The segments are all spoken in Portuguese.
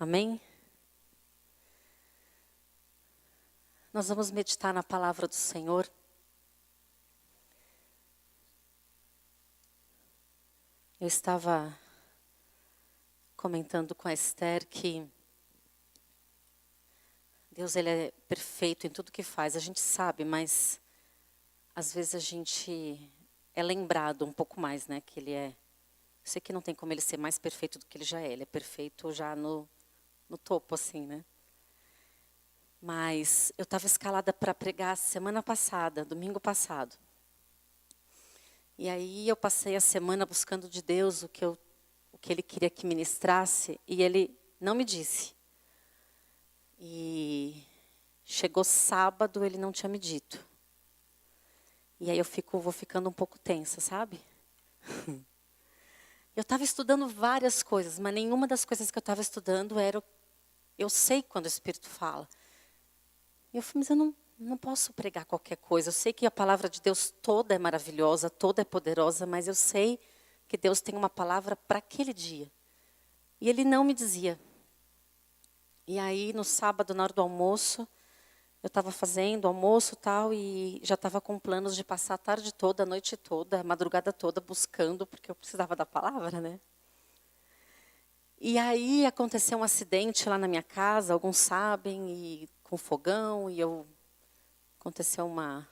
Amém? Nós vamos meditar na palavra do Senhor. Eu estava comentando com a Esther que Deus ele é perfeito em tudo que faz. A gente sabe, mas às vezes a gente é lembrado um pouco mais, né? Que Ele é. Eu sei que não tem como Ele ser mais perfeito do que Ele já é. Ele é perfeito já no topo, assim, né? Mas eu estava escalada para pregar semana passada, domingo passado. E aí eu passei a semana buscando de Deus o que Ele queria que ministrasse, e Ele não me disse. E chegou sábado, Ele não tinha me dito. E aí eu vou ficando um pouco tensa, sabe? Eu estava estudando várias coisas, mas nenhuma das coisas que eu estava estudando era... Eu sei quando o Espírito fala. E eu falei, mas eu não posso pregar qualquer coisa. Eu sei que a palavra de Deus toda é maravilhosa, toda é poderosa, mas eu sei que Deus tem uma palavra para aquele dia. E Ele não me dizia. E aí, no sábado, na hora do almoço, eu estava fazendo almoço e tal, e já estava com planos de passar a tarde toda, a noite toda, a madrugada toda, buscando, porque eu precisava da palavra, né? E aí aconteceu um acidente lá na minha casa, alguns sabem, e com fogão, e aconteceu uma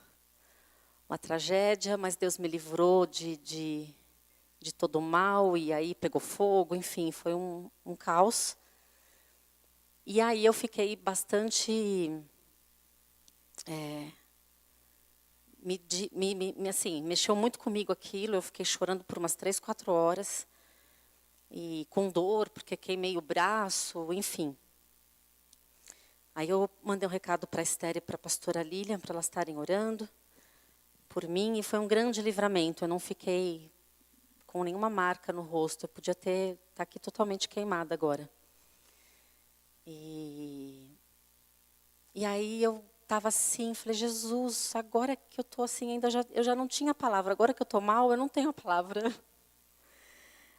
tragédia, mas Deus me livrou de todo o mal, e aí pegou fogo, enfim, foi um caos. E aí eu fiquei bastante... assim, mexeu muito comigo aquilo, eu fiquei chorando por umas 3, 4 horas, e com dor, porque queimei o braço, enfim. Aí eu mandei um recado para a Esther e para a pastora Lilian, para elas estarem orando por mim, e foi um grande livramento. Eu não fiquei com nenhuma marca no rosto, eu podia estar aqui totalmente queimada agora. E aí eu estava assim, falei, Jesus, agora que eu estou assim, eu já não tinha palavra, agora que eu estou mal, eu não tenho a palavra.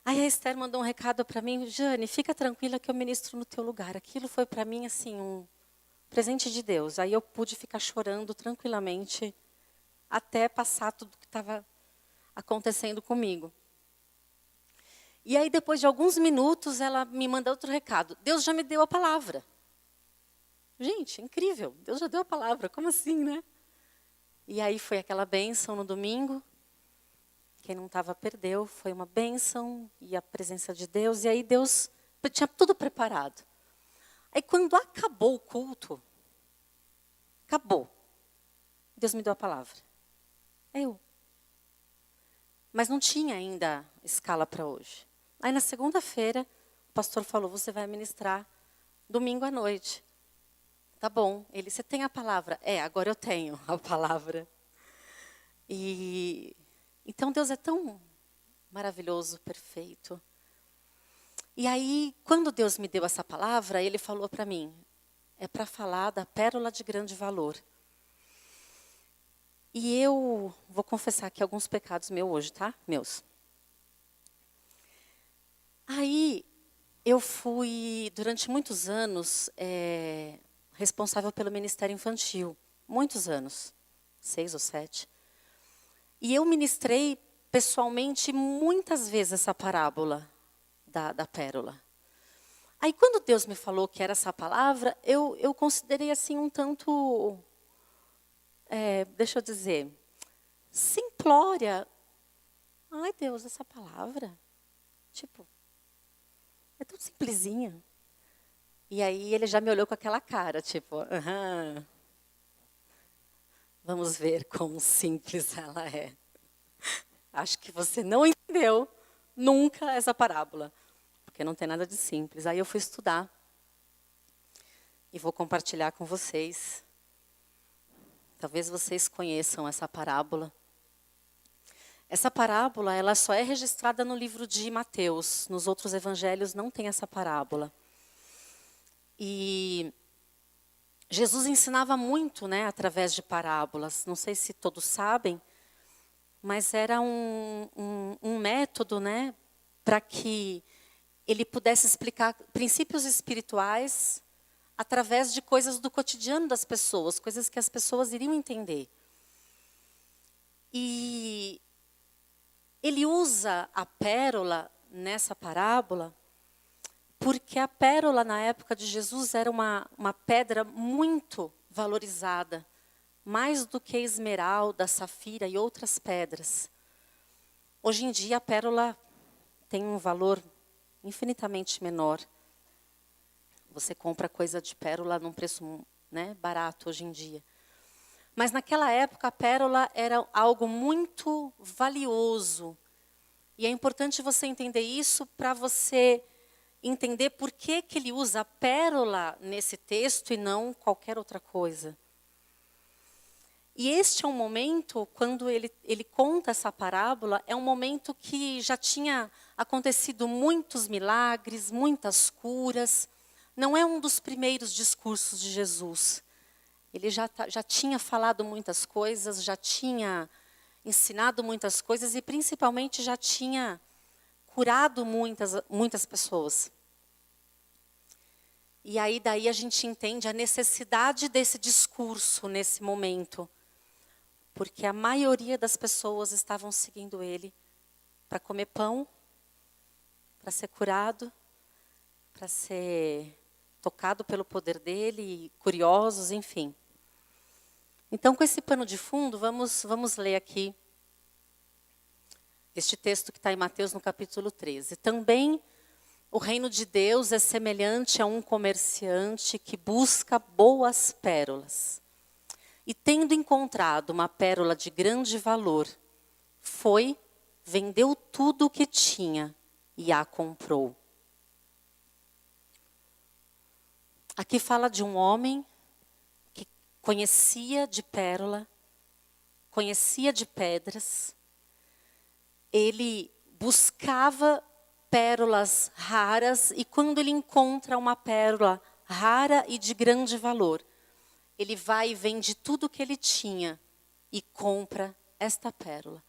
Aí a Esther mandou um recado para mim, Jane, fica tranquila que eu ministro no teu lugar. Aquilo foi para mim assim, um presente de Deus. Aí eu pude ficar chorando tranquilamente até passar tudo que estava acontecendo comigo. E aí depois de alguns minutos ela me manda outro recado. Deus já me deu a palavra. Gente, incrível. Deus já deu a palavra. Como assim, né? E aí foi aquela bênção no domingo. Quem não estava perdeu. Foi uma bênção e a presença de Deus. E aí Deus tinha tudo preparado. Aí quando acabou o culto, acabou. Deus me deu a palavra. Mas não tinha ainda escala para hoje. Aí na segunda-feira, o pastor falou, você vai ministrar domingo à noite. Tá bom. Ele, você tem a palavra? Agora eu tenho a palavra. E então Deus é tão maravilhoso, perfeito. E aí, quando Deus me deu essa palavra, Ele falou para mim, é para falar da pérola de grande valor. E eu vou confessar aqui alguns pecados meus hoje, tá? Meus. Aí, eu fui, durante muitos anos, responsável pelo Ministério Infantil. Muitos anos, 6 ou 7. E eu ministrei pessoalmente muitas vezes essa parábola da pérola. Aí quando Deus me falou que era essa palavra, eu considerei assim um tanto, deixa eu dizer, simplória. Ai Deus, essa palavra, tipo, é tão simplesinha. E aí ele já me olhou com aquela cara, tipo, vamos ver quão simples ela é. Acho que você não entendeu nunca essa parábola, porque não tem nada de simples. Aí eu fui estudar e vou compartilhar com vocês. Talvez vocês conheçam essa parábola. Essa parábola, ela só é registrada no livro de Mateus. Nos outros evangelhos não tem essa parábola. E Jesus ensinava muito, né, através de parábolas. Não sei se todos sabem, mas era um método, né, para que ele pudesse explicar princípios espirituais através de coisas do cotidiano das pessoas, coisas que as pessoas iriam entender. E ele usa a pérola nessa parábola, porque a pérola na época de Jesus era uma pedra muito valorizada, mais do que esmeralda, safira e outras pedras. Hoje em dia a pérola tem um valor infinitamente menor. Você compra coisa de pérola num preço, né, barato hoje em dia. Mas naquela época a pérola era algo muito valioso. E é importante você entender isso para você entender por que ele usa a pérola nesse texto e não qualquer outra coisa. E este é um momento, quando ele conta essa parábola, é um momento que já tinha acontecido muitos milagres, muitas curas. Não é um dos primeiros discursos de Jesus. Ele já tinha falado muitas coisas, já tinha ensinado muitas coisas e principalmente já tinha curado muitas pessoas. E aí daí a gente entende a necessidade desse discurso nesse momento. Porque a maioria das pessoas estavam seguindo ele para comer pão, para ser curado, para ser tocado pelo poder dele, curiosos, enfim. Então, com esse pano de fundo, vamos ler aqui este texto que está em Mateus, no capítulo 13. Também o reino de Deus é semelhante a um comerciante que busca boas pérolas. E tendo encontrado uma pérola de grande valor, foi, vendeu tudo o que tinha e a comprou. Aqui fala de um homem que conhecia de pérola, conhecia de pedras. Ele buscava pérolas raras e quando ele encontra uma pérola rara e de grande valor, ele vai e vende tudo o que ele tinha e compra esta pérola.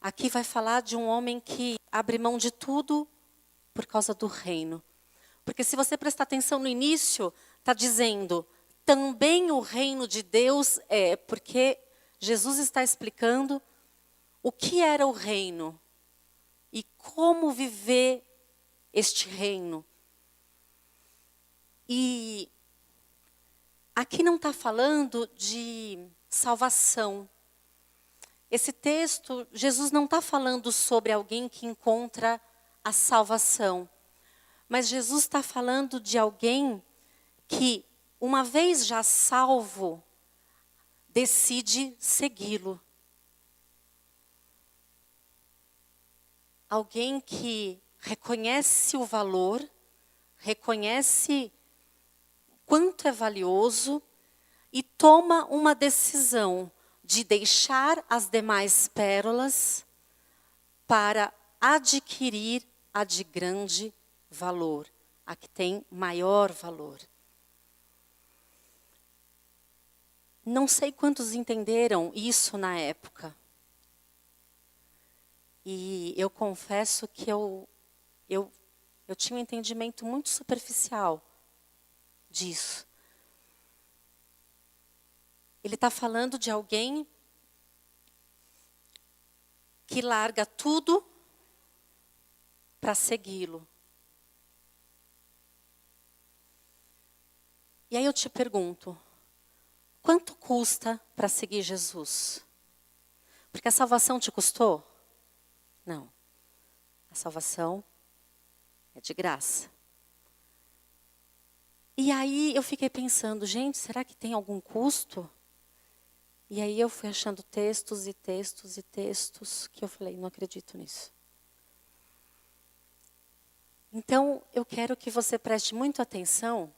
Aqui vai falar de um homem que abre mão de tudo por causa do reino. Porque se você prestar atenção no início, está dizendo, também o reino de Deus é, porque Jesus está explicando o que era o reino e como viver este reino. E aqui não está falando de salvação. Esse texto, Jesus não está falando sobre alguém que encontra a salvação. Mas Jesus está falando de alguém que, uma vez já salvo, decide segui-lo. Alguém que reconhece o valor, reconhece quanto é valioso e toma uma decisão de deixar as demais pérolas para adquirir a de grande valor, a que tem maior valor. Não sei quantos entenderam isso na época. E eu confesso que eu tinha um entendimento muito superficial disso. Ele está falando de alguém que larga tudo para segui-lo. E aí eu te pergunto, quanto custa para seguir Jesus? Porque a salvação te custou? Não. A salvação é de graça. E aí eu fiquei pensando, gente, será que tem algum custo? E aí eu fui achando textos e textos e textos que eu falei, não acredito nisso. Então, eu quero que você preste muita atenção.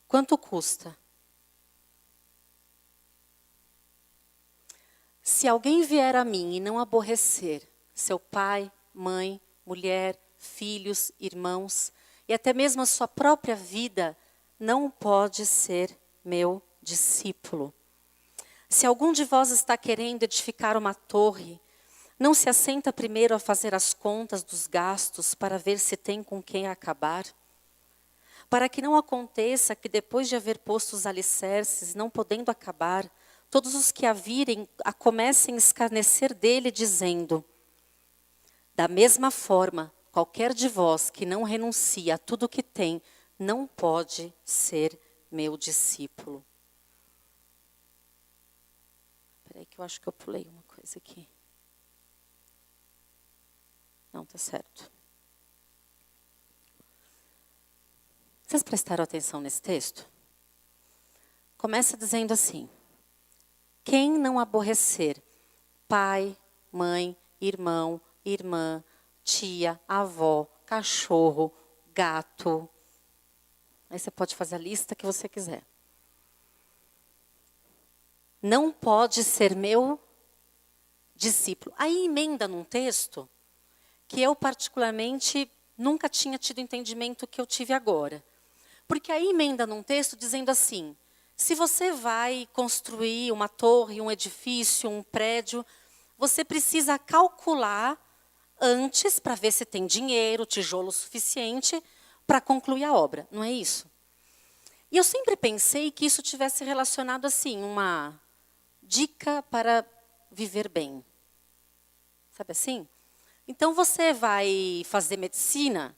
Quanto custa? Se alguém vier a mim e não aborrecer seu pai, mãe, mulher, filhos, irmãos, e até mesmo a sua própria vida, não pode ser meu discípulo. Se algum de vós está querendo edificar uma torre, Não se assenta primeiro a fazer as contas dos gastos para ver se tem com quem acabar? Para que não aconteça que depois de haver posto os alicerces, não podendo acabar, todos os que a virem comecem a escarnecer dele, dizendo: da mesma forma, qualquer de vós que não renuncia a tudo o que tem, não pode ser meu discípulo. Espera aí que eu acho que eu pulei uma coisa aqui. Não, tá certo. Vocês prestaram atenção nesse texto? Começa dizendo assim: quem não aborrecer pai, mãe, irmão, irmã, tia, avó, cachorro, gato. Aí você pode fazer a lista que você quiser. Não pode ser meu discípulo. Aí emenda num texto que eu particularmente nunca tinha tido entendimento que eu tive agora. Porque aí emenda num texto dizendo assim: se você vai construir uma torre, um edifício, um prédio, você precisa calcular antes para ver se tem dinheiro, tijolo suficiente para concluir a obra. Não é isso? E eu sempre pensei que isso tivesse relacionado assim, uma dica para viver bem. Sabe assim? Então você vai fazer medicina?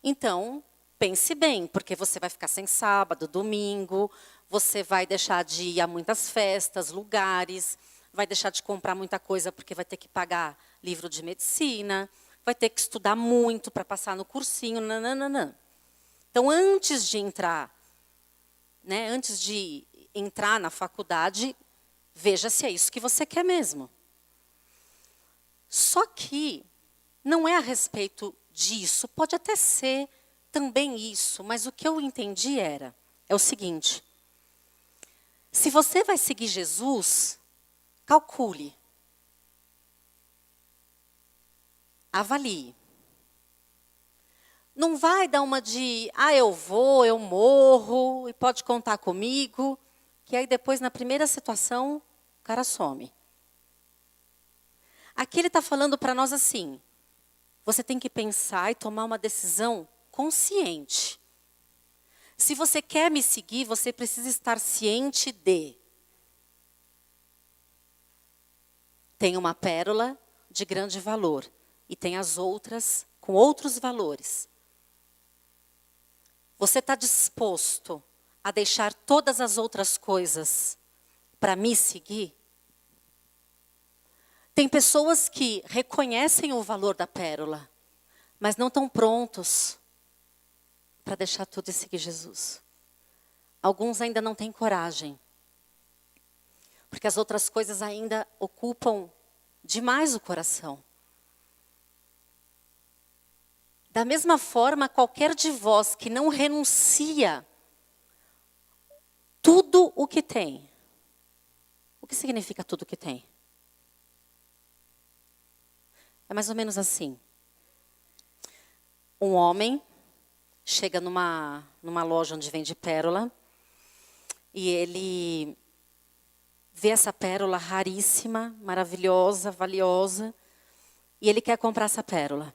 Então, pense bem, porque você vai ficar sem sábado, domingo, você vai deixar de ir a muitas festas, lugares, vai deixar de comprar muita coisa porque vai ter que pagar livro de medicina, vai ter que estudar muito para passar no cursinho, nananana. Então, antes de entrar na faculdade, veja se é isso que você quer mesmo. Só que não é a respeito disso, pode até ser também isso, mas o que eu entendi é o seguinte: se você vai seguir Jesus, calcule, avalie. Não vai dar uma de, eu vou, eu morro, e pode contar comigo, que aí depois, na primeira situação, o cara some. Aqui ele está falando para nós assim: você tem que pensar e tomar uma decisão consciente. Se você quer me seguir, você precisa estar ciente de: tem uma pérola de grande valor e tem as outras com outros valores. Você está disposto a deixar todas as outras coisas para me seguir? Tem pessoas que reconhecem o valor da pérola, mas não estão prontos para deixar tudo e seguir Jesus. Alguns ainda não têm coragem, porque as outras coisas ainda ocupam demais o coração. Da mesma forma, qualquer de vós que não renuncia tudo o que tem. O que significa tudo o que tem? É mais ou menos assim. Um homem chega numa loja onde vende pérola e ele vê essa pérola raríssima, maravilhosa, valiosa, e ele quer comprar essa pérola.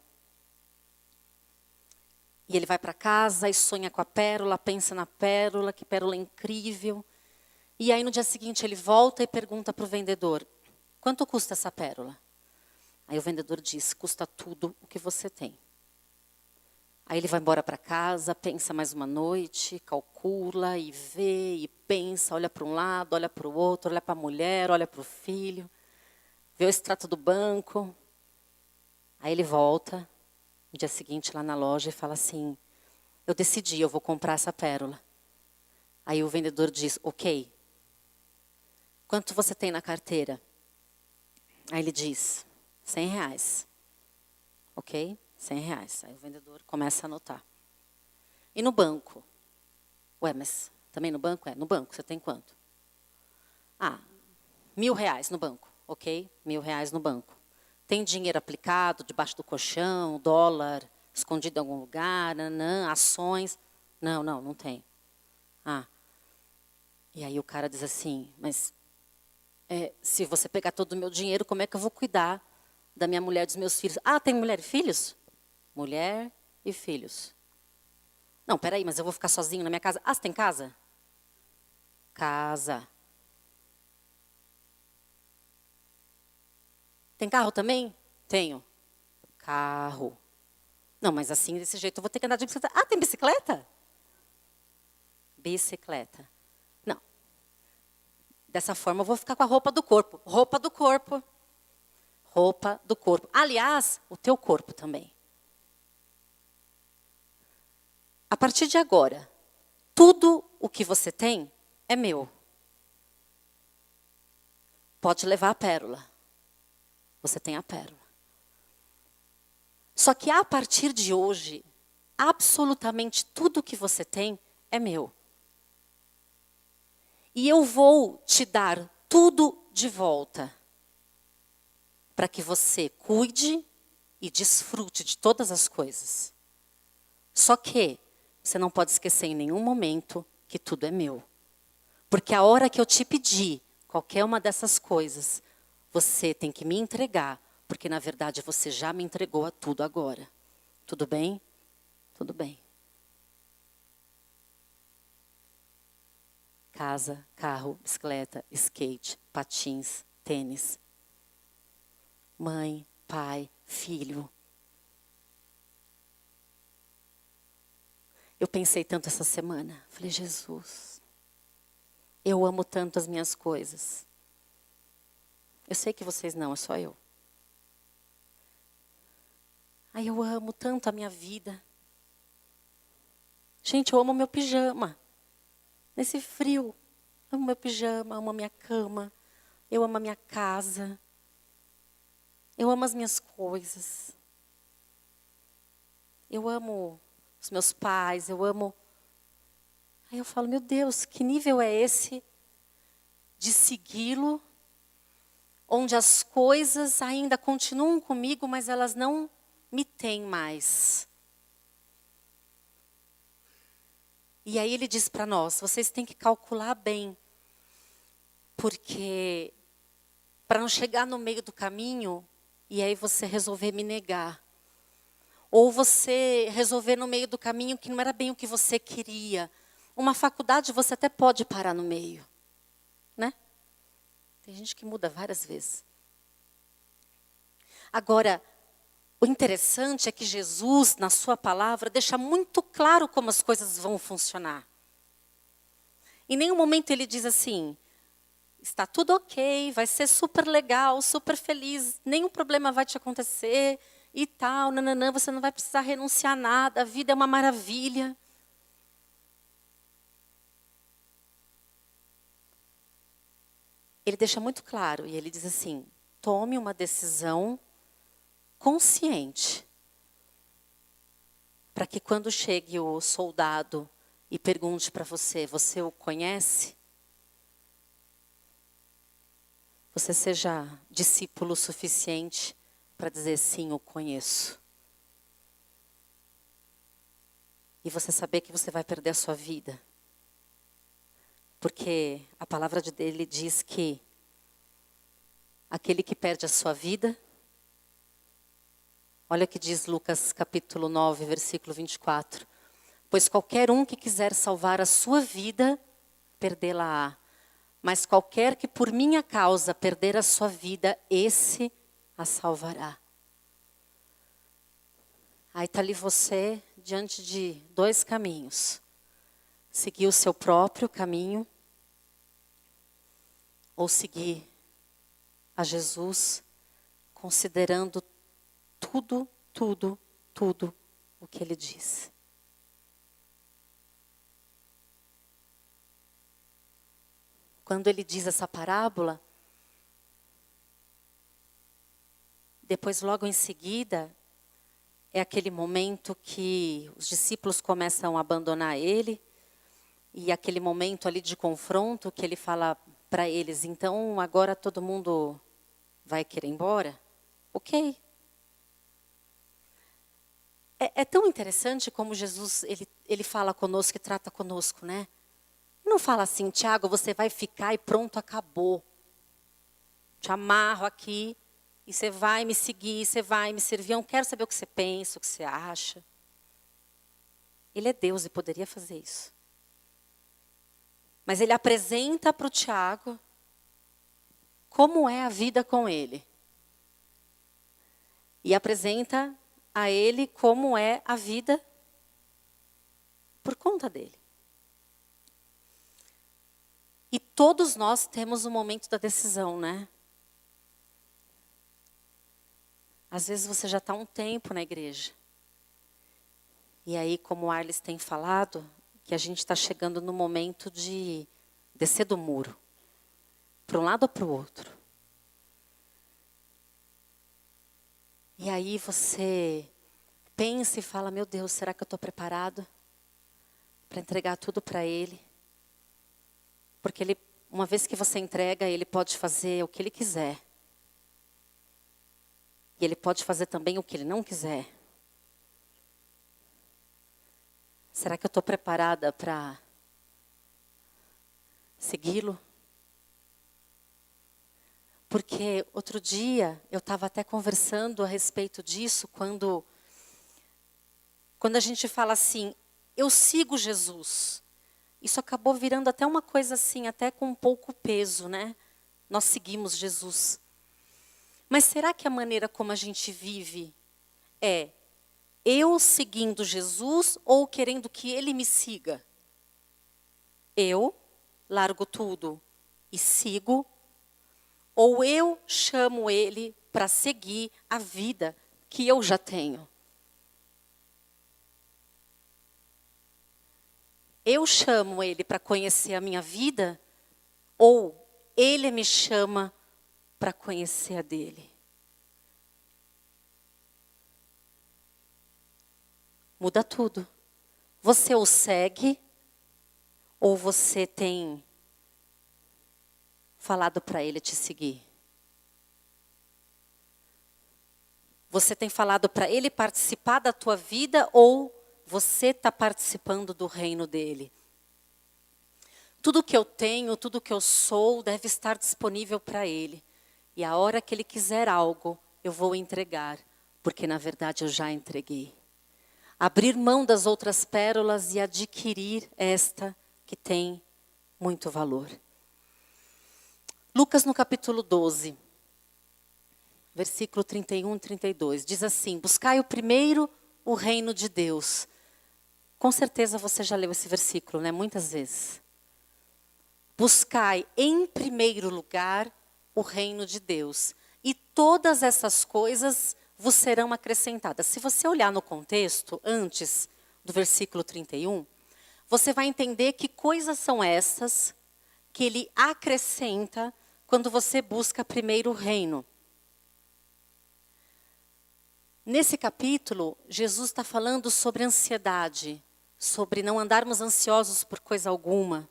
E ele vai para casa e sonha com a pérola, pensa na pérola, que pérola incrível. E aí no dia seguinte ele volta e pergunta para o vendedor: quanto custa essa pérola? Aí o vendedor diz: custa tudo o que você tem. Aí ele vai embora para casa, pensa mais uma noite, calcula e vê e pensa, olha para um lado, olha para o outro, olha para a mulher, olha para o filho, vê o extrato do banco. Aí ele volta no dia seguinte lá na loja e fala assim: eu decidi, eu vou comprar essa pérola. Aí o vendedor diz: ok, quanto você tem na carteira? Aí ele diz: R$100. Ok? R$100. Aí o vendedor começa a anotar. E no banco? Ué, mas também no banco? No banco, você tem quanto? R$1.000 no banco. Ok? R$1.000 no banco. Tem dinheiro aplicado debaixo do colchão, dólar escondido em algum lugar, ações? Não tem. E aí o cara diz assim: mas se você pegar todo o meu dinheiro, como é que eu vou cuidar da minha mulher, dos meus filhos. Ah, tem mulher e filhos? Mulher e filhos. Não, peraí, mas eu vou ficar sozinho na minha casa. Ah, você tem casa? Casa. Tem carro também? Tenho. Carro. Não, mas assim, desse jeito, eu vou ter que andar de bicicleta. Ah, tem bicicleta? Bicicleta. Não. Dessa forma, eu vou ficar com a roupa do corpo. Roupa do corpo. Roupa do corpo. Aliás, o teu corpo também. A partir de agora, tudo o que você tem é meu. Pode levar a pérola. Você tem a pérola. Só que a partir de hoje, absolutamente tudo que você tem é meu. E eu vou te dar tudo de volta, para que você cuide e desfrute de todas as coisas. Só que você não pode esquecer em nenhum momento que tudo é meu. Porque a hora que eu te pedir qualquer uma dessas coisas, você tem que me entregar, porque na verdade você já me entregou a tudo agora. Tudo bem? Tudo bem. Casa, carro, bicicleta, skate, patins, tênis. Mãe, pai, filho. Eu pensei tanto essa semana. Falei, Jesus, eu amo tanto as minhas coisas. Eu sei que vocês não, é só eu. Ai, eu amo tanto a minha vida. Gente, eu amo meu pijama. Nesse frio, amo meu pijama, amo a minha cama, eu amo a minha casa, eu amo as minhas coisas, eu amo os meus pais, eu amo... Aí eu falo, meu Deus, que nível é esse de segui-lo, onde as coisas ainda continuam comigo, mas elas não me têm mais. E aí ele diz para nós, vocês têm que calcular bem, porque para não chegar no meio do caminho e aí você resolver me negar. Ou você resolver no meio do caminho que não era bem o que você queria. Uma faculdade você até pode parar no meio, né? Tem gente que muda várias vezes. Agora, o interessante é que Jesus, na sua palavra, deixa muito claro como as coisas vão funcionar. Em nenhum momento ele diz assim, está tudo ok, vai ser super legal, super feliz, nenhum problema vai te acontecer e tal, nananã, você não vai precisar renunciar a nada, a vida é uma maravilha. Ele deixa muito claro e ele diz assim, tome uma decisão consciente, para que quando chegue o soldado e pergunte para você, você o conhece? Você seja discípulo suficiente para dizer sim, eu conheço. E você saber que você vai perder a sua vida. Porque a palavra dele diz que aquele que perde a sua vida, olha o que diz Lucas capítulo 9, versículo 24. Pois qualquer um que quiser salvar a sua vida, perdê-la-á. Mas qualquer que por minha causa perder a sua vida, esse a salvará. Aí está ali você diante de dois caminhos. Seguir o seu próprio caminho ou seguir a Jesus, considerando tudo o que ele diz. Quando ele diz essa parábola, depois logo em seguida, é aquele momento que os discípulos começam a abandonar ele, e aquele momento ali de confronto que ele fala para eles, então agora todo mundo vai querer ir embora? Ok. É tão interessante como Jesus, ele fala conosco e trata conosco, né? Não fala assim, Tiago, você vai ficar e pronto, acabou. Te amarro aqui e você vai me seguir, você vai me servir, eu não quero saber o que você pensa, o que você acha. Ele é Deus e poderia fazer isso. Mas ele apresenta para o Tiago como é a vida com ele. E apresenta a ele como é a vida por conta dele. E todos nós temos o momento da decisão, né? Às vezes você já está há um tempo na igreja. E aí, como o Arles tem falado, que a gente está chegando no momento de descer do muro. Para um lado ou para o outro. E aí você pensa e fala, meu Deus, será que eu estou preparado para entregar tudo para Ele? Porque Ele, uma vez que você entrega, Ele pode fazer o que Ele quiser. E Ele pode fazer também o que Ele não quiser. Será que eu estou preparada para segui-lo? Porque outro dia eu estava até conversando a respeito disso, quando a gente fala assim, eu sigo Jesus. Isso acabou virando até uma coisa assim, até com um pouco peso, né? Nós seguimos Jesus. Mas será que a maneira como a gente vive é eu seguindo Jesus ou querendo que Ele me siga? Eu largo tudo e sigo, ou eu chamo Ele para seguir a vida que eu já tenho? Eu chamo Ele para conhecer a minha vida, ou Ele me chama para conhecer a dele? Muda tudo. Você o segue, ou você tem falado para Ele te seguir? Você tem falado para Ele participar da tua vida, ou você está participando do reino dele? Tudo que eu tenho, tudo que eu sou, deve estar disponível para Ele. E a hora que Ele quiser algo, eu vou entregar, porque na verdade eu já entreguei. Abrir mão das outras pérolas e adquirir esta que tem muito valor. Lucas no capítulo 12, versículo 31 e 32, diz assim, buscai o primeiro o reino de Deus. Com certeza você já leu esse versículo, né? Muitas vezes. Buscai em primeiro lugar o reino de Deus, e todas essas coisas vos serão acrescentadas. Se você olhar no contexto, antes do versículo 31, você vai entender que coisas são essas que ele acrescenta quando você busca primeiro o reino. Nesse capítulo, Jesus está falando sobre ansiedade, sobre não andarmos ansiosos por coisa alguma,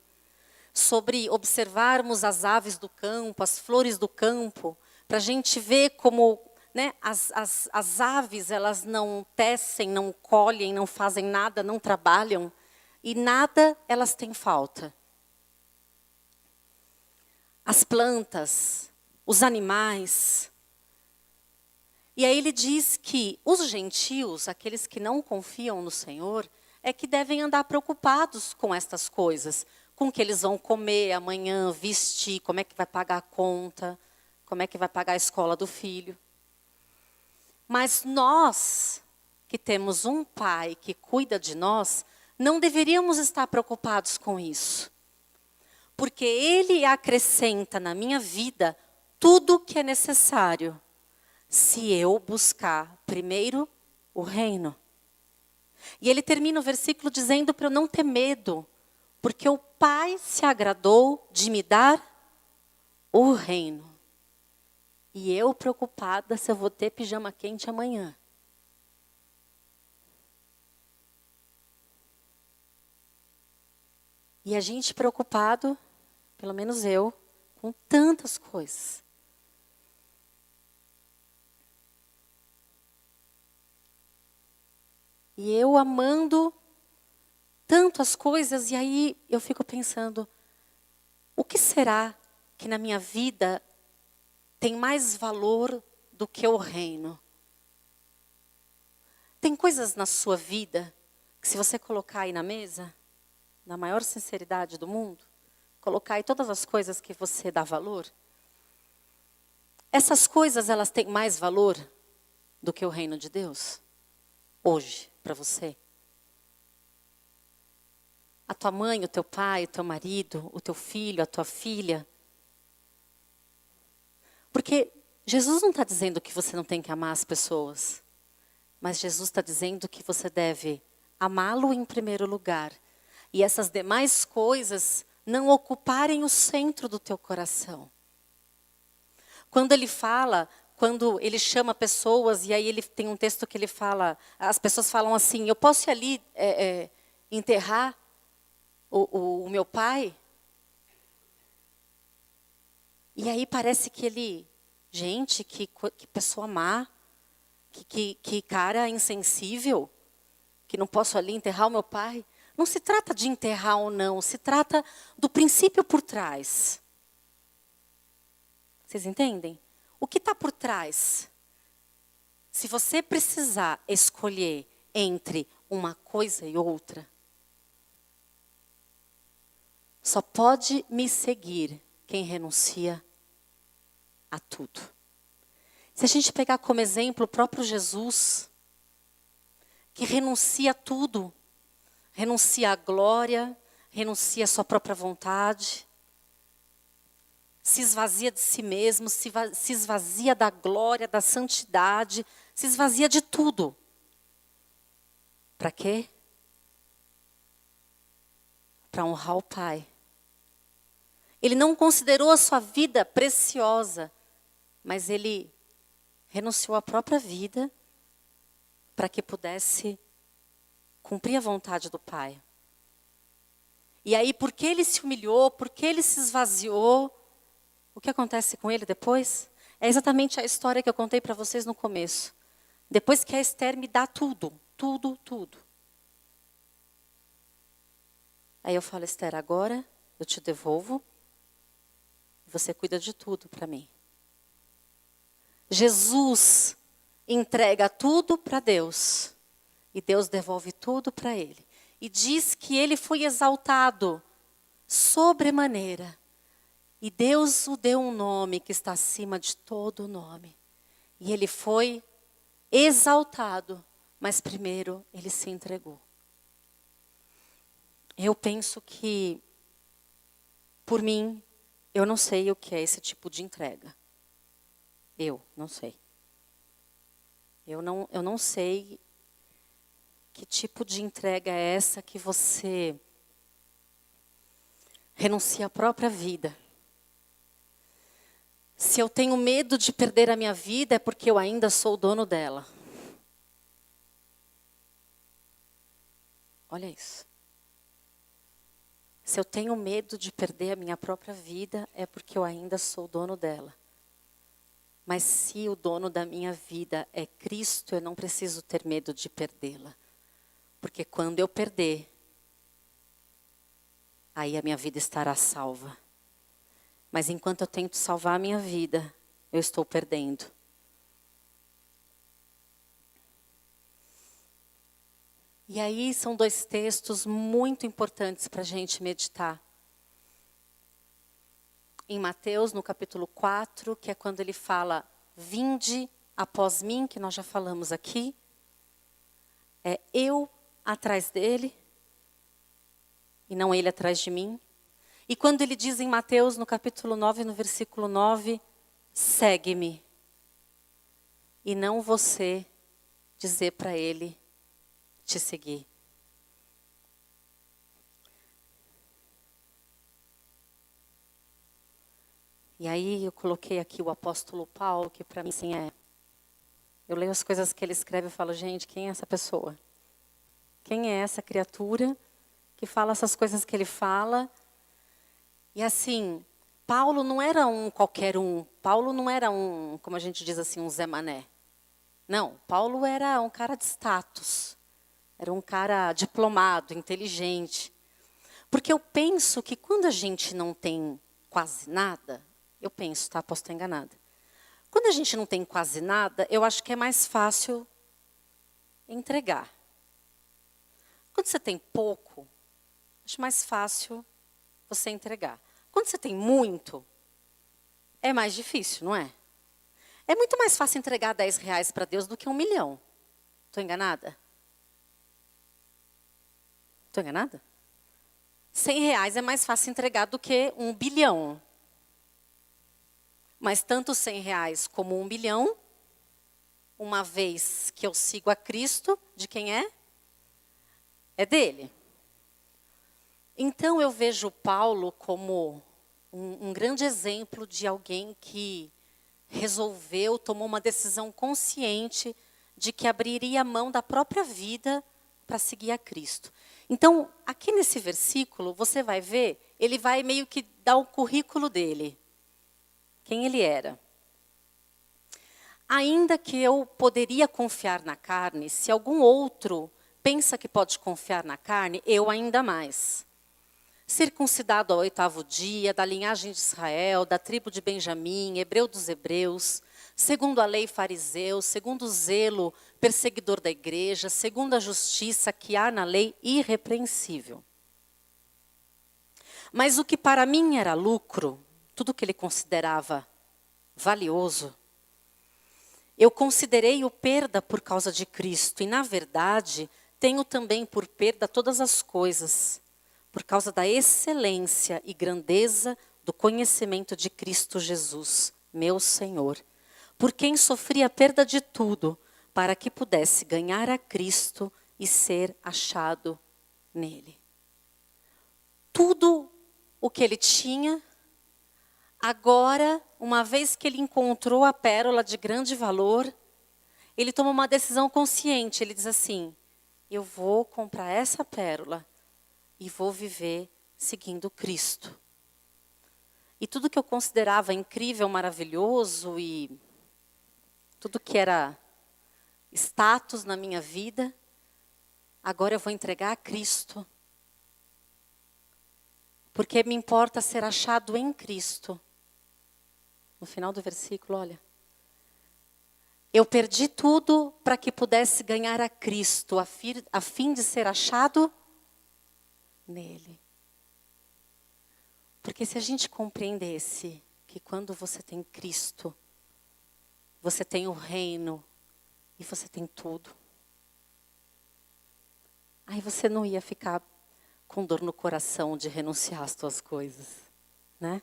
sobre observarmos as aves do campo, as flores do campo, para a gente ver como, né, as aves, elas não tecem, não colhem, não fazem nada, não trabalham, e nada elas têm falta. As plantas, os animais. E aí ele diz que os gentios, aqueles que não confiam no Senhor, é que devem andar preocupados com estas coisas, com o que eles vão comer amanhã, vestir, como é que vai pagar a conta, como é que vai pagar a escola do filho. Mas nós, que temos um Pai que cuida de nós, não deveríamos estar preocupados com isso. Porque Ele acrescenta na minha vida tudo o que é necessário, se eu buscar primeiro o reino. E ele termina o versículo dizendo para eu não ter medo, porque o Pai se agradou de me dar o reino. E eu preocupada se eu vou ter pijama quente amanhã. E a gente preocupado, pelo menos eu, com tantas coisas. E eu amando tanto as coisas, e aí eu fico pensando, o que será que na minha vida tem mais valor do que o reino. Tem coisas na sua vida que se você colocar aí na mesa, na maior sinceridade do mundo, colocar aí todas as coisas que você dá valor, essas coisas elas têm mais valor do que o reino de Deus? Hoje, para você? A tua mãe, o teu pai, o teu marido, o teu filho, a tua filha. Porque Jesus não está dizendo que você não tem que amar as pessoas. Mas Jesus está dizendo que você deve amá-lo em primeiro lugar. E essas demais coisas não ocuparem o centro do teu coração. Quando ele fala, quando ele chama pessoas, e aí ele tem um texto que ele fala, as pessoas falam assim, eu posso ir ali enterrar o meu pai? E aí parece que ele, gente, que pessoa má, que cara insensível, que não posso ali enterrar o meu pai. Não se trata de enterrar ou não, se trata do princípio por trás. Vocês entendem? O que está por trás? Se você precisar escolher entre uma coisa e outra, só pode me seguir quem renuncia a tudo. Se a gente pegar como exemplo o próprio Jesus, que renuncia a tudo, renuncia à glória, renuncia à sua própria vontade, se esvazia de si mesmo, se esvazia da glória, da santidade, se esvazia de tudo. Para quê? Para honrar o Pai. Ele não considerou a sua vida preciosa, mas ele renunciou à própria vida para que pudesse cumprir a vontade do Pai. E aí, porque ele se humilhou, porque ele se esvaziou, o que acontece com ele depois? É exatamente a história que eu contei para vocês no começo. Depois que a Esther me dá tudo, tudo, tudo. Aí eu falo, Esther, agora eu te devolvo, você cuida de tudo para mim. Jesus entrega tudo para Deus e Deus devolve tudo para ele. E diz que ele foi exaltado sobremaneira. E Deus o deu um nome que está acima de todo nome. E ele foi exaltado, mas primeiro ele se entregou. Eu penso que, por mim, eu não sei o que é esse tipo de entrega. Eu não sei. Eu não sei que tipo de entrega é essa que você renuncia à própria vida. Se eu tenho medo de perder a minha vida, é porque eu ainda sou o dono dela. Olha isso. Se eu tenho medo de perder a minha própria vida, é porque eu ainda sou o dono dela. Mas se o dono da minha vida é Cristo, eu não preciso ter medo de perdê-la. Porque quando eu perder, aí a minha vida estará salva. Mas enquanto eu tento salvar a minha vida, eu estou perdendo. E aí são dois textos muito importantes para a gente meditar. Em Mateus, no capítulo 4, que é quando ele fala, vinde após mim, que nós já falamos aqui. É eu atrás dele, e não ele atrás de mim. E quando ele diz em Mateus, no capítulo 9, no versículo 9, segue-me. E não você dizer para ele te seguir. E aí eu coloquei aqui o apóstolo Paulo, que para mim assim eu leio as coisas que ele escreve e falo, gente, quem é essa pessoa? Quem é essa criatura que fala essas coisas que ele fala? E assim, Paulo não era um qualquer um. Paulo não era um, como a gente diz assim, um Zé Mané. Não, Paulo era um cara de status. Era um cara diplomado, inteligente. Porque eu penso que quando a gente não tem quase nada, eu penso, tá? Posso estar enganada. Quando a gente não tem quase nada, eu acho que é mais fácil entregar. Quando você tem pouco, acho mais fácil você entregar. Quando você tem muito, é mais difícil, não é? É muito mais fácil entregar R$ 10 para Deus do que 1 milhão. Estou enganada? Estou enganada? R$ 100 é mais fácil entregar do que 1 bilhão. Mas tanto R$ 100 como 1 bilhão, uma vez que eu sigo a Cristo, de quem é? É dele. Então eu vejo Paulo como um grande exemplo de alguém que resolveu, tomou uma decisão consciente de que abriria mão da própria vida para seguir a Cristo. Então, aqui nesse versículo, você vai ver, ele vai meio que dar o currículo dele. Quem ele era. Ainda que eu poderia confiar na carne, se algum outro pensa que pode confiar na carne, eu ainda mais. Circuncidado ao 8º dia, da linhagem de Israel, da tribo de Benjamim, hebreu dos hebreus, segundo a lei fariseu, segundo o zelo perseguidor da igreja, segundo a justiça que há na lei irrepreensível. Mas o que para mim era lucro, tudo que ele considerava valioso, eu considerei-o perda por causa de Cristo. E, na verdade, tenho também por perda todas as coisas, por causa da excelência e grandeza do conhecimento de Cristo Jesus, meu Senhor, por quem sofri a perda de tudo, para que pudesse ganhar a Cristo e ser achado nele. Tudo o que ele tinha, agora, uma vez que ele encontrou a pérola de grande valor, ele toma uma decisão consciente. Ele diz assim, eu vou comprar essa pérola e vou viver seguindo Cristo. E tudo que eu considerava incrível, maravilhoso e tudo que era status na minha vida, agora eu vou entregar a Cristo. Porque me importa ser achado em Cristo. No final do versículo, olha. Eu perdi tudo para que pudesse ganhar a Cristo, a fim de ser achado nele. Porque se a gente compreendesse que quando você tem Cristo, você tem o reino e você tem tudo. Aí você não ia ficar com dor no coração de renunciar às tuas coisas, né?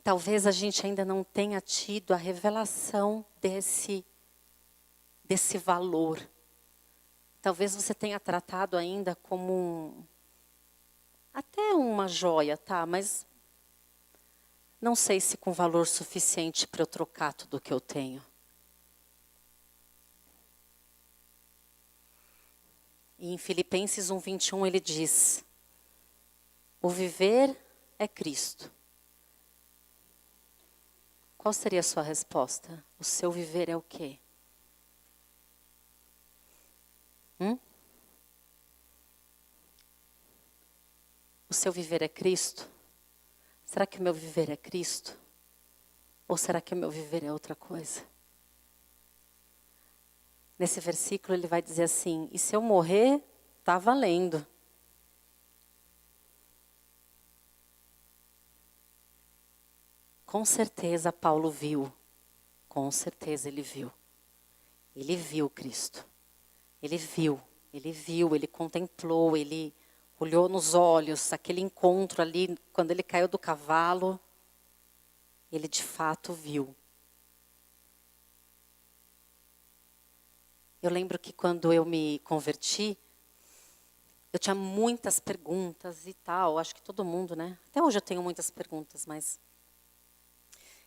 Talvez a gente ainda não tenha tido a revelação desse valor. Talvez você tenha tratado ainda como até uma joia, tá? Mas não sei se com valor suficiente para eu trocar tudo o que eu tenho. E em Filipenses 1:21 ele diz, o viver é Cristo. Qual seria a sua resposta? O seu viver é o quê? O seu viver é Cristo? Será que o meu viver é Cristo? Ou será que o meu viver é outra coisa? Nesse versículo ele vai dizer assim, e se eu morrer, está valendo. Com certeza Paulo viu. Com certeza ele viu. Ele viu Cristo. Ele viu, ele contemplou, ele olhou nos olhos, aquele encontro ali, quando ele caiu do cavalo, ele de fato viu. Eu lembro que quando eu me converti, eu tinha muitas perguntas e tal, acho que todo mundo, né? Até hoje eu tenho muitas perguntas, mas...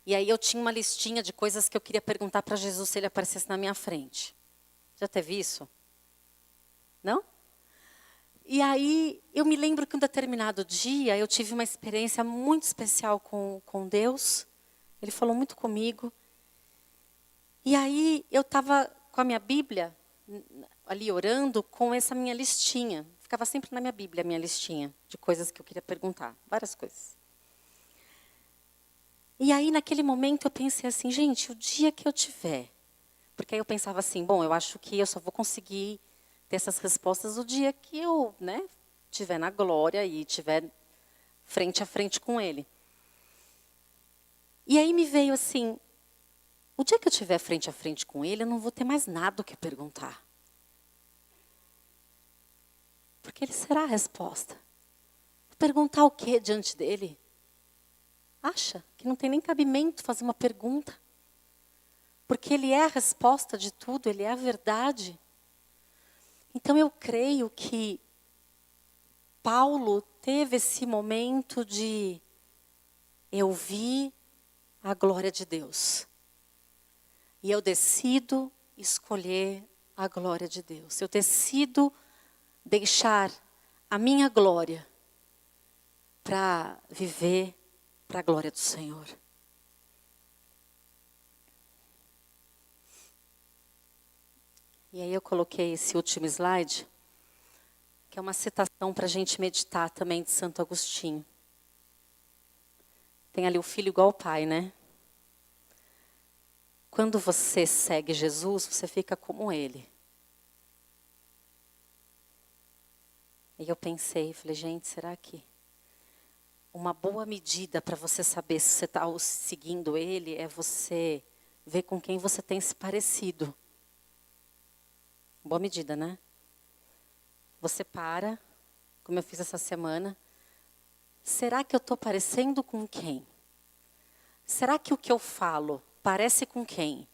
E aí eu tinha uma listinha de coisas que eu queria perguntar para Jesus se ele aparecesse na minha frente. Já teve isso? Não? E aí eu me lembro que um determinado dia eu tive uma experiência muito especial com Deus. Ele falou muito comigo. E aí eu estava com a minha Bíblia, ali orando, com essa minha listinha. Ficava sempre na minha Bíblia a minha listinha de coisas que eu queria perguntar. Várias coisas. E aí, naquele momento, eu pensei assim, gente, o dia que eu tiver... Porque aí eu pensava assim, bom, eu acho que eu só vou conseguir ter essas respostas o dia que eu, né, estiver na glória e estiver frente a frente com Ele. E aí me veio assim, o dia que eu estiver frente a frente com Ele, eu não vou ter mais nada o que perguntar. Porque Ele será a resposta. Vou perguntar o quê diante dEle? Acha que não tem nem cabimento fazer uma pergunta? Porque Ele é a resposta de tudo, Ele é a verdade. Então eu creio que Paulo teve esse momento de eu vi a glória de Deus. E eu decido escolher a glória de Deus. Eu decido deixar a minha glória para viver para a glória do Senhor. E aí eu coloquei esse último slide, que é uma citação para a gente meditar também de Santo Agostinho. Tem ali o filho igual ao pai, né? Quando você segue Jesus, você fica como Ele. E eu pensei, falei, gente, será que uma boa medida para você saber se você está seguindo Ele é você ver com quem você tem se parecido. Boa medida, né? Você para, como eu fiz essa semana. Será que eu estou parecendo com quem? Será que o que eu falo parece com quem?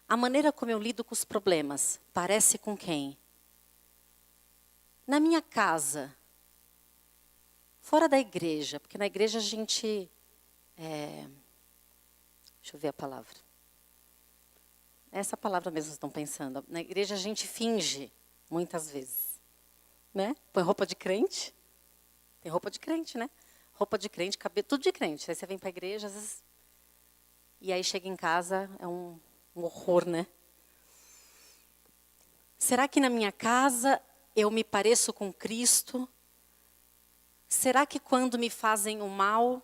A maneira como eu lido com os problemas parece com quem? Na minha casa, fora da igreja, porque na igreja a gente... deixa eu ver a palavra. Essa palavra mesmo vocês estão pensando. Na igreja a gente finge, muitas vezes. Né? Põe roupa de crente. Tem roupa de crente, né? Roupa de crente, cabelo, tudo de crente. Aí você vem para a igreja, às vezes... E aí chega em casa, é um horror, né? Será que na minha casa eu me pareço com Cristo? Será que quando me fazem o mal,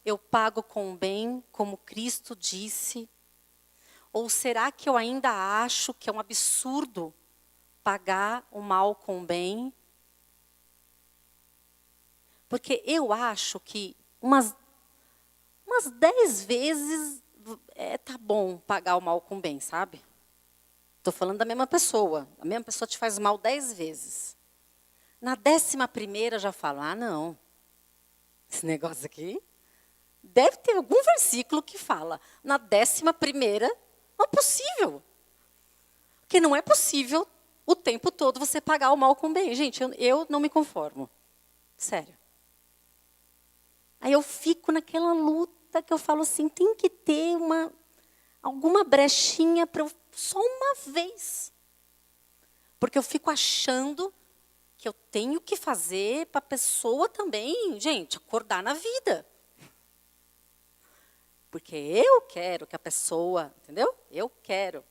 eu pago com o bem, como Cristo disse? Ou será que eu ainda acho que é um absurdo pagar o mal com o bem? Porque eu acho que umas 10 vezes tá bom pagar o mal com o bem, sabe? Estou falando da mesma pessoa. A mesma pessoa te faz mal 10 vezes. Na 11ª já falo, não, esse negócio aqui deve ter algum versículo que fala. Na 11ª, não é possível. Porque não é possível o tempo todo você pagar o mal com o bem. Gente, eu não me conformo. Sério. Aí eu fico naquela luta que eu falo assim, tem que ter alguma brechinha para eu, só uma vez. Porque eu fico achando que eu tenho que fazer para a pessoa também, gente, acordar na vida. Porque eu quero que a pessoa, entendeu? Eu quero.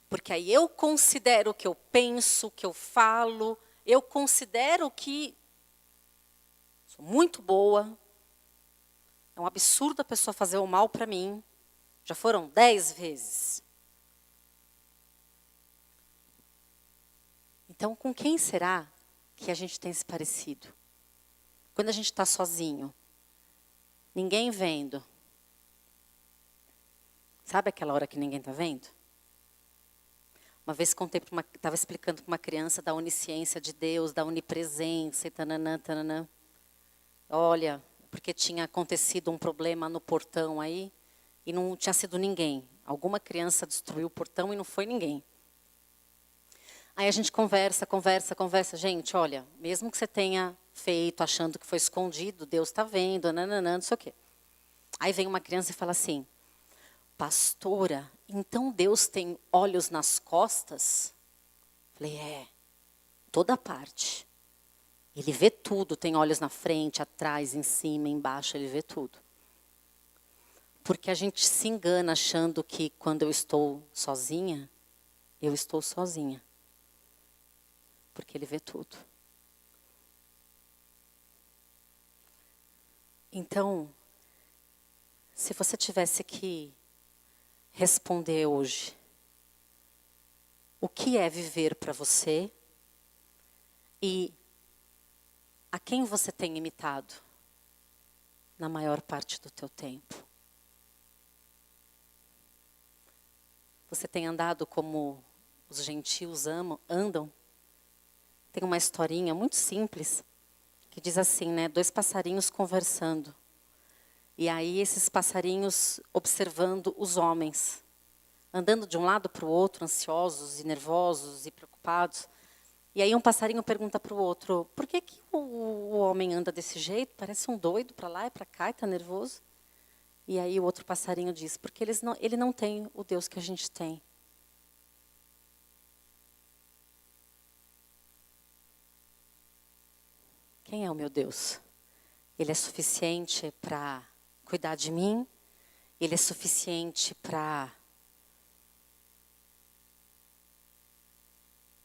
Porque aí eu considero o que eu penso, o que eu falo, eu considero que sou muito boa. É um absurdo a pessoa fazer o mal para mim. Já foram 10 vezes. Então, com quem será que a gente tem se parecido? Quando a gente está sozinho, ninguém vendo. Sabe aquela hora que ninguém está vendo? Uma vez estava explicando para uma criança da onisciência de Deus, da onipresença e tananã, tananã. Olha, porque tinha acontecido um problema no portão aí e não tinha sido ninguém. Alguma criança destruiu o portão e não foi ninguém. Aí a gente conversa. Gente, olha, mesmo que você tenha feito achando que foi escondido, Deus está vendo, nananã, não sei o quê. Aí vem uma criança e fala assim, pastora, então Deus tem olhos nas costas? Falei, toda parte. Ele vê tudo, tem olhos na frente, atrás, em cima, embaixo, ele vê tudo. Porque a gente se engana achando que quando eu estou sozinha, eu estou sozinha. Porque ele vê tudo. Então, Se você tivesse que responder hoje, o que é viver para você e a quem você tem imitado na maior parte do teu tempo? Você tem andado como os gentios andam? Tem uma historinha muito simples que diz assim, né? 2 passarinhos conversando. E aí esses passarinhos observando os homens, andando de um lado para o outro, ansiosos e nervosos e preocupados. E aí um passarinho pergunta para o outro, por que o homem anda desse jeito? Parece um doido para lá e para cá e está nervoso. E aí o outro passarinho diz, porque ele não tem o Deus que a gente tem. Quem é o meu Deus? Ele é suficiente para cuidar de mim? Ele é suficiente para...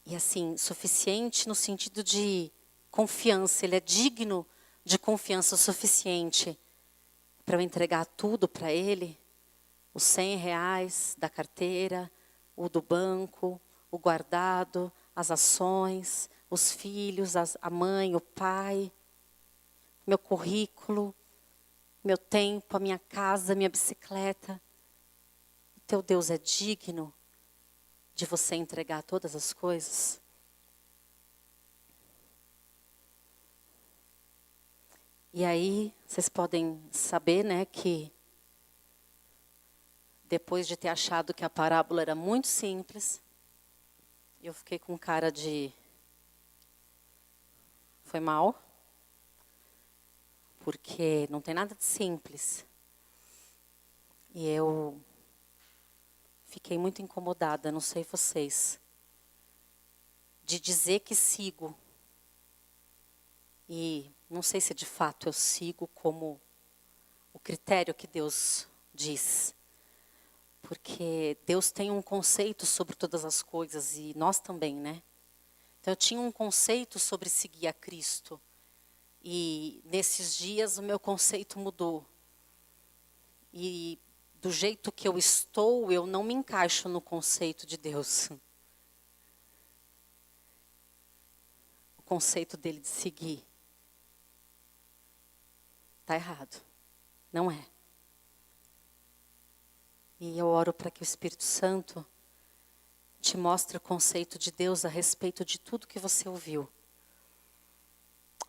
E assim, suficiente no sentido de confiança. Ele é digno de confiança o suficiente para eu entregar tudo para ele? Os R$ 100 da carteira, o do banco, o guardado, as ações, os filhos, a mãe, o pai, meu currículo, meu tempo, a minha casa, a minha bicicleta. O teu Deus é digno de você entregar todas as coisas? E aí, vocês podem saber, né, que depois de ter achado que a parábola era muito simples, eu fiquei com cara de... Foi mal? Porque não tem nada de simples. E eu fiquei muito incomodada, não sei vocês, de dizer que sigo. E não sei se de fato eu sigo como o critério que Deus diz. Porque Deus tem um conceito sobre todas as coisas e nós também, né? Então eu tinha um conceito sobre seguir a Cristo. E nesses dias o meu conceito mudou. E do jeito que eu estou, eu não me encaixo no conceito de Deus. O conceito dele de seguir está errado. Não é. E eu oro para que o Espírito Santo te mostre o conceito de Deus a respeito de tudo que você ouviu.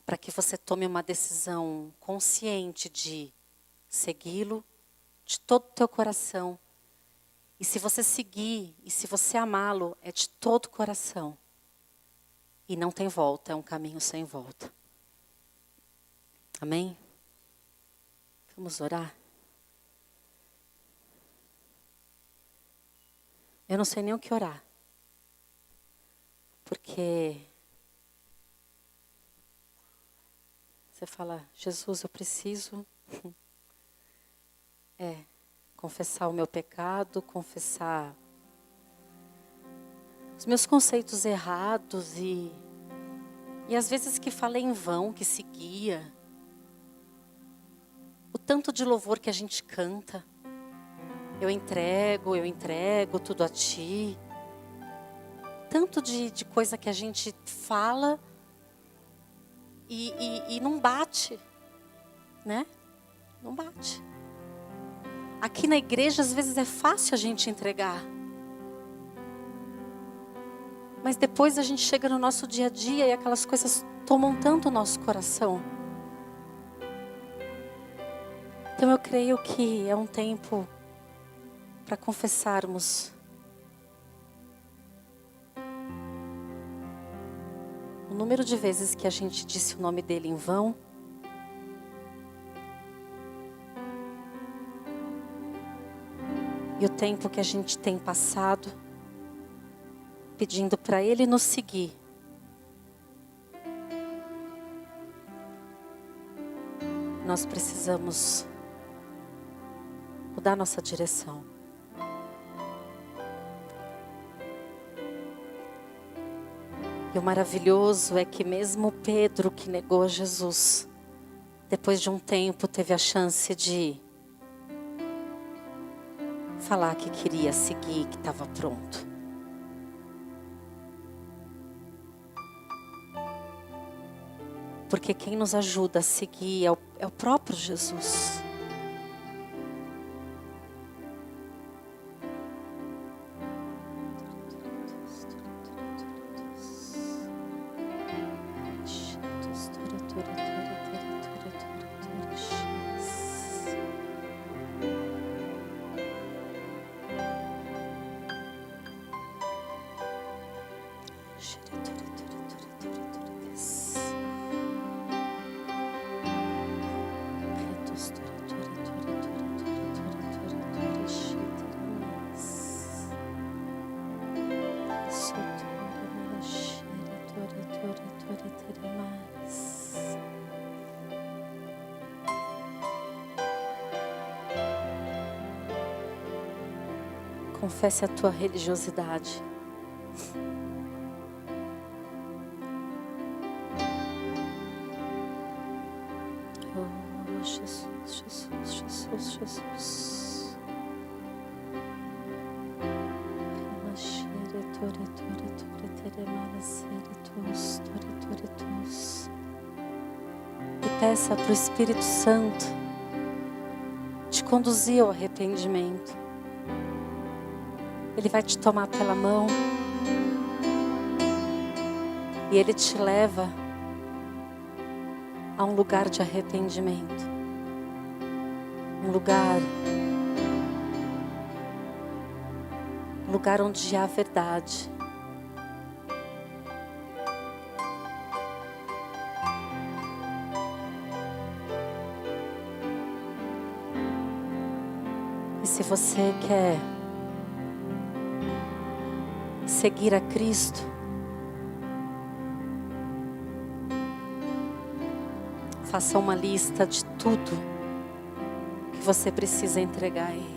Para que você tome uma decisão consciente de segui-lo de todo o teu coração. E se você seguir, e se você amá-lo, é de todo o coração. E não tem volta, é um caminho sem volta. Amém? Vamos orar? Eu não sei nem o que orar. Porque você fala, Jesus, eu preciso confessar o meu pecado, confessar os meus conceitos errados e às vezes que falei em vão, que seguia. O tanto de louvor que a gente canta. Eu entrego tudo a ti. Tanto de coisa que a gente fala e não bate, né? Não bate. Aqui na igreja, às vezes, é fácil a gente entregar. Mas depois a gente chega no nosso dia a dia e aquelas coisas tomam tanto o nosso coração. Então eu creio que é um tempo para confessarmos o número de vezes que a gente disse o nome dele em vão. E o tempo que a gente tem passado pedindo para ele nos seguir. Nós precisamos mudar nossa direção. E o maravilhoso é que mesmo Pedro, que negou a Jesus, depois de um tempo teve a chance de falar que queria seguir, que estava pronto. Porque quem nos ajuda a seguir é o próprio Jesus. Confesse a tua religiosidade. Oh, Jesus, Jesus, Jesus, Jesus. E peça para o Espírito Santo te conduzir ao arrependimento. Ele vai te tomar pela mão e Ele te leva a um lugar de arrependimento. Um lugar onde há verdade. E se você quer seguir a Cristo, faça uma lista de tudo que você precisa entregar a Ele.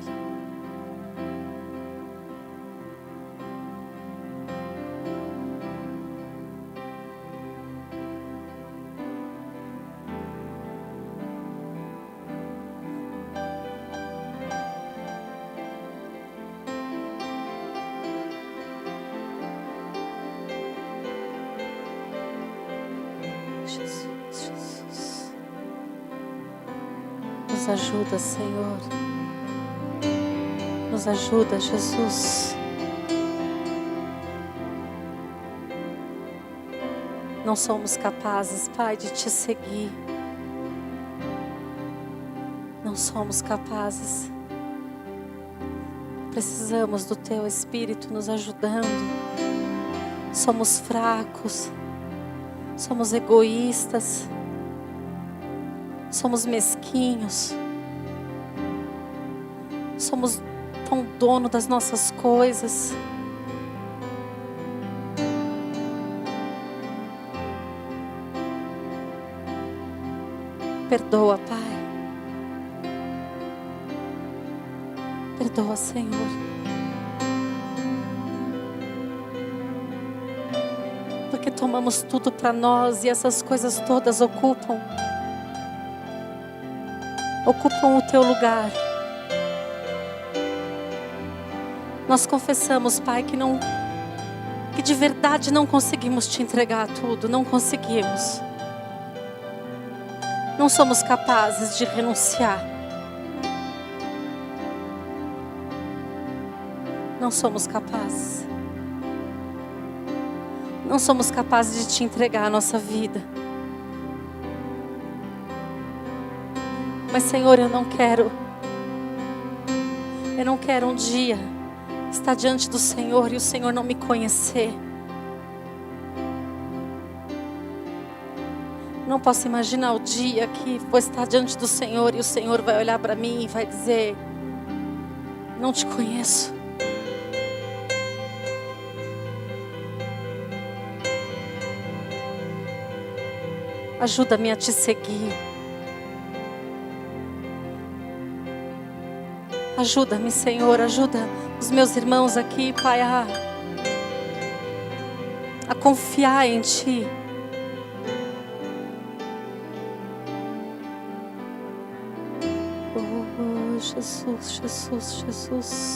Jesus. Nos ajuda, Senhor. Nos ajuda, Jesus. Não somos capazes, Pai, de te seguir. Não somos capazes. Precisamos do Teu Espírito nos ajudando. Somos fracos. Somos egoístas, somos mesquinhos, somos tão dono das nossas coisas. Perdoa, Pai. Perdoa, Senhor. Porque tomamos tudo para nós e essas coisas todas ocupam o Teu lugar. Nós confessamos, Pai, que de verdade não conseguimos Te entregar tudo, não conseguimos. Não somos capazes de renunciar. Não somos capazes. Não somos capazes de Te entregar a nossa vida. Mas, Senhor, eu não quero um dia estar diante do Senhor e o Senhor não me conhecer. Não posso imaginar o dia que vou estar diante do Senhor e o Senhor vai olhar para mim e vai dizer: não te conheço. Ajuda-me a Te seguir. Ajuda-me, Senhor, ajuda os meus irmãos aqui, Pai, a confiar em Ti. Oh, Jesus. Jesus, Jesus, Jesus.